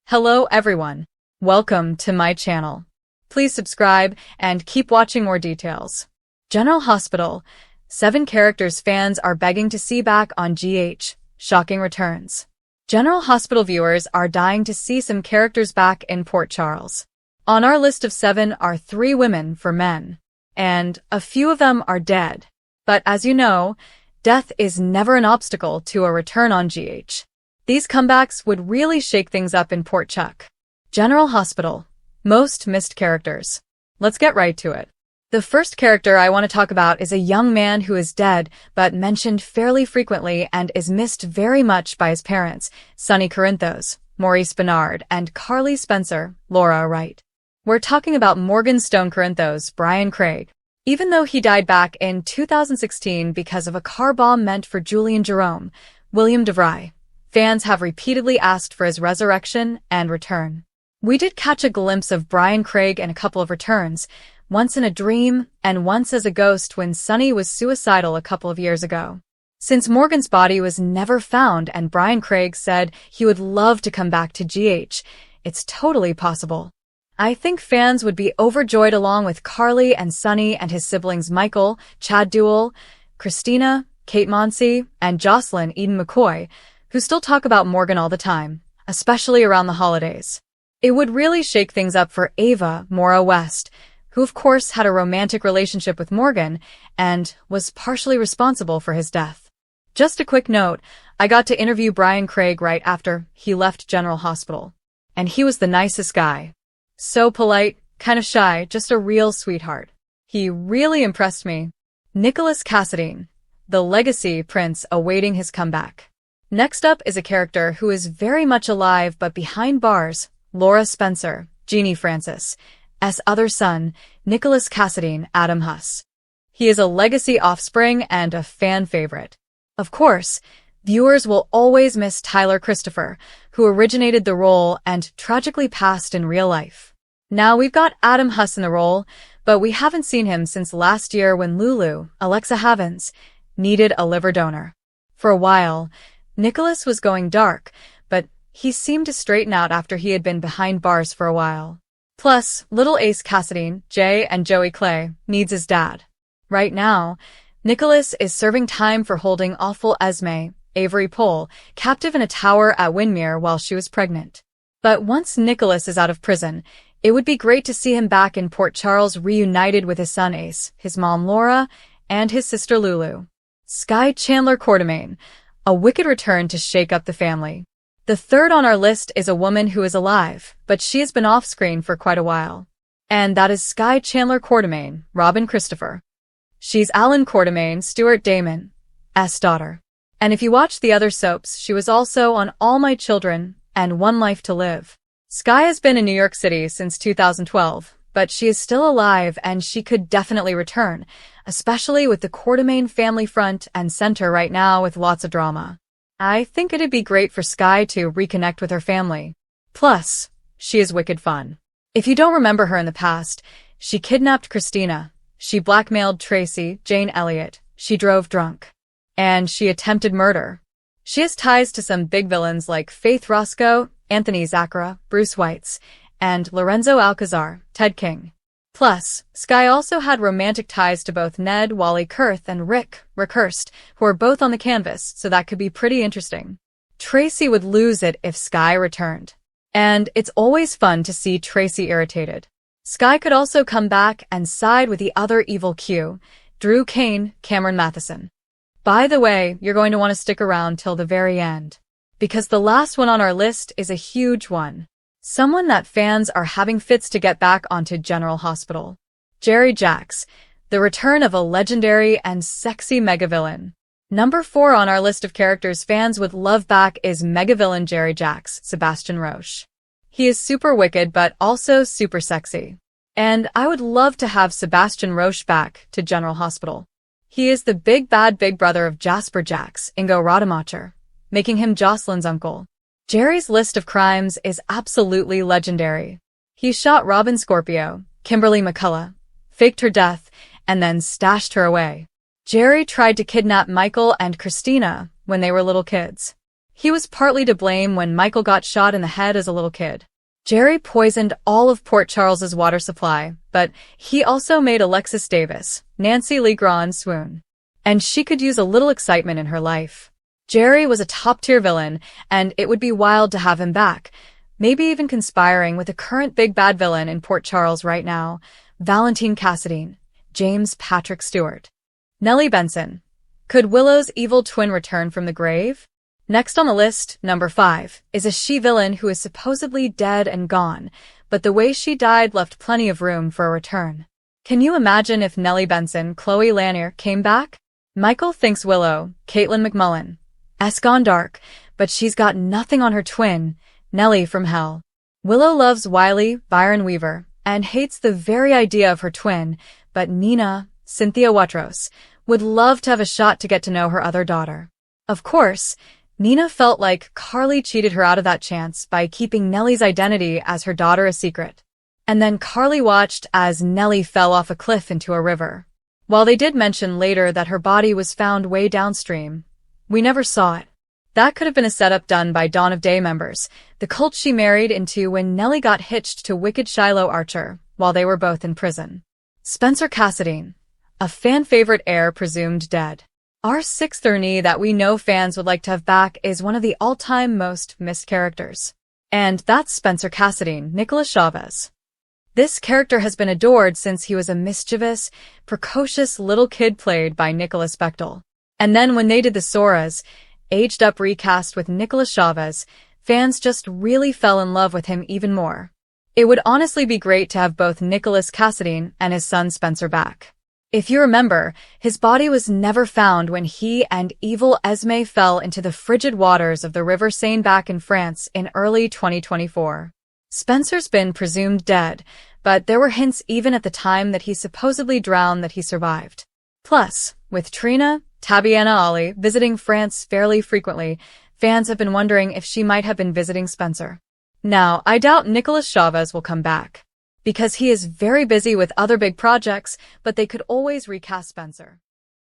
Hello everyone. Welcome to my channel. Please subscribe and keep watching more details. General Hospital. 7 characters fans are begging to see back on GH. Shocking returns. General Hospital viewers are dying to see some characters back in Port Charles. On our list of 7 are 3 women for men. And a few of them are dead. But as you know, death is never an obstacle to a return on GH. These comebacks would really shake things up in Port Chuck. General Hospital. Most missed characters. Let's get right to it. The first character I want to talk about is a young man who is dead, but mentioned fairly frequently and is missed very much by his parents, Sonny Corinthos, Maurice Bernard, and Carly Spencer, Laura Wright. We're talking about Morgan Stone Corinthos, Brian Craig. Even though he died back in 2016 because of a car bomb meant for Julian Jerome, William DeVry, fans have repeatedly asked for his resurrection and return. We did catch a glimpse of Brian Craig in a couple of returns, once in a dream and once as a ghost when Sonny was suicidal a couple of years ago. Since Morgan's body was never found and Brian Craig said he would love to come back to GH, it's totally possible. I think fans would be overjoyed along with Carly and Sonny and his siblings Michael, Chad Duell, Christina, Kate Monsey, and Jocelyn Eden McCoy, who still talk about Morgan all the time, especially around the holidays. It would really shake things up for Ava Maura West, who of course had a romantic relationship with Morgan and was partially responsible for his death. Just a quick note, I got to interview Brian Craig right after he left General Hospital. And he was the nicest guy. So polite, kind of shy, just a real sweetheart. He really impressed me. Nicholas Cassadine, the legacy prince awaiting his comeback. Next up is a character who is very much alive but behind bars, Laura Spencer, Jeannie Francis, S. other son, Nicholas Cassadine, Adam Huss. He is a legacy offspring and a fan favorite. Of course, viewers will always miss Tyler Christopher, who originated the role and tragically passed in real life. Now we've got Adam Huss in the role, but we haven't seen him since last year when Lulu, Alexa Havens, needed a liver donor. For a while, Nicholas was going dark, but he seemed to straighten out after he had been behind bars for a while. Plus, little Ace Cassadine, Jay and Joey Clay, needs his dad. Right now, Nicholas is serving time for holding awful Esme, Avery Pohl, captive in a tower at Windermere while she was pregnant. But once Nicholas is out of prison, it would be great to see him back in Port Charles reunited with his son Ace, his mom Laura, and his sister Lulu. Skye Chandler Quartermaine. A wicked return to shake up the family. The third on our list is a woman who is alive, but she has been off-screen for quite a while. And that is Skye Chandler Quartermaine, Robin Christopher. She's Alan Quartermaine, Stuart Damon's daughter. And if you watch the other soaps, she was also on All My Children and One Life to Live. Skye has been in New York City since 2012, but she is still alive and she could definitely return, especially with the Quartermaine family front and center right now with lots of drama. I think it'd be great for Skye to reconnect with her family. Plus, she is wicked fun. If you don't remember her in the past, she kidnapped Christina, she blackmailed Tracy, Jane Elliott, she drove drunk, and she attempted murder. She has ties to some big villains like Faith Roscoe, Anthony Zacchara, Bruce Weitz, and Lorenzo Alcazar, Ted King. Plus, Skye also had romantic ties to both Ned Wally Kurth and Rick Hurst, who are both on the canvas, so that could be pretty interesting. Tracy would lose it if Skye returned. And it's always fun to see Tracy irritated. Skye could also come back and side with the other evil Q, Drew Kane, Cameron Matheson. By the way, you're going to want to stick around till the very end, because the last one on our list is a huge one. Someone that fans are having fits to get back onto General Hospital. Jerry Jacks, the return of a legendary and sexy megavillain. Number 4 on our list of characters fans would love back is megavillain Jerry Jacks, Sebastian Roche. He is super wicked but also super sexy. And I would love to have Sebastian Roche back to General Hospital. He is the big bad big brother of Jasper Jacks, Ingo Rademacher, making him Jocelyn's uncle. Jerry's list of crimes is absolutely legendary. He shot Robin Scorpio, Kimberly McCullough, faked her death, and then stashed her away. Jerry tried to kidnap Michael and Christina when they were little kids. He was partly to blame when Michael got shot in the head as a little kid. Jerry poisoned all of Port Charles's water supply, but he also made Alexis Davis, Nancy Lee Grahn, swoon. And she could use a little excitement in her life. Jerry was a top-tier villain, and it would be wild to have him back, maybe even conspiring with the current big bad villain in Port Charles right now, Valentine Cassadine, James Patrick Stewart. Nellie Benson. Could Willow's evil twin return from the grave? Next on the list, number 5, is a she-villain who is supposedly dead and gone, but the way she died left plenty of room for a return. Can you imagine if Nellie Benson, Chloe Lanier, came back? Michael thinks Willow, Caitlin McMullen, has gone dark, but she's got nothing on her twin, Nellie from hell. Willow loves Wiley, Byron Weaver, and hates the very idea of her twin, but Nina, Cynthia Watros, would love to have a shot to get to know her other daughter. Of course, Nina felt like Carly cheated her out of that chance by keeping Nellie's identity as her daughter a secret. And then Carly watched as Nellie fell off a cliff into a river. While they did mention later that her body was found way downstream, we never saw it. That could have been a setup done by Dawn of Day members, the cult she married into when Nellie got hitched to wicked Shiloh Archer while they were both in prison. Spencer Cassadine, a fan-favorite heir presumed dead. Our sixth Ernie that we know fans would like to have back is one of the all-time most missed characters. And that's Spencer Cassadine, Nicholas Chavez. This character has been adored since he was a mischievous, precocious little kid played by Nicholas Bechtel. And then when they did the Soras, aged-up recast with Nicholas Chavez, fans just really fell in love with him even more. It would honestly be great to have both Nicholas Cassadine and his son Spencer back. If you remember, his body was never found when he and evil Esme fell into the frigid waters of the River Seine back in France in early 2024. Spencer's been presumed dead, but there were hints even at the time that he supposedly drowned that he survived. Plus, with Trina, Tabiana Ali visiting France fairly frequently, fans have been wondering if she might have been visiting Spencer. Now, I doubt Nicholas Chavez will come back, because he is very busy with other big projects, but they could always recast Spencer.